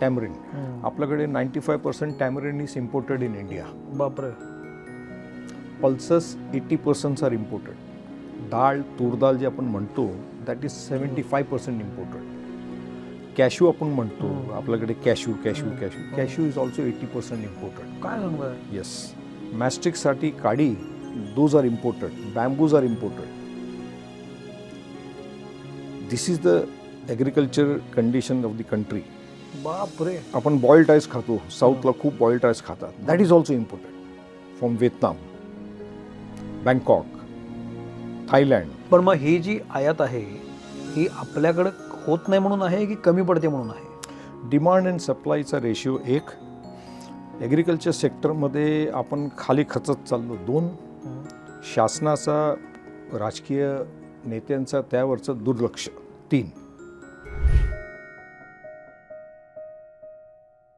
Tamarind आपल्याकडे 95% tamarind is imported in India. बापरे. Pulses 80% are imported. डाळ तूर डाळ जे आपण म्हणतो दॅट इज 75% इम्पोर्टेड. कॅश्यू आपण म्हणतो आपल्याकडे कॅश्यू इज ऑल्सो 80% इम्पोर्टेड. काय सांगताय? येस. मॅस्टिकसाठी काडी those are imported. Bamboos are imported. This is the agriculture condition of the country. बापरे. आपण बॉइल्ड राईस खातो. साऊथला खूप बॉइल्ड राईस खातात. That is also imported from Vietnam, Bangkok, Thailand. पण मग ही जी आयात आहे ही आपल्याकडे होत नाही म्हणून आहे की कमी पडते म्हणून आहे? डिमांड अँड सप्लायचा रेशिओ 1. ॲग्रिकल्चर सेक्टरमध्ये आपण खाली खचत चाललो 2. शासनाचा राजकीय नेत्यांचा त्यावरचं दुर्लक्ष 3.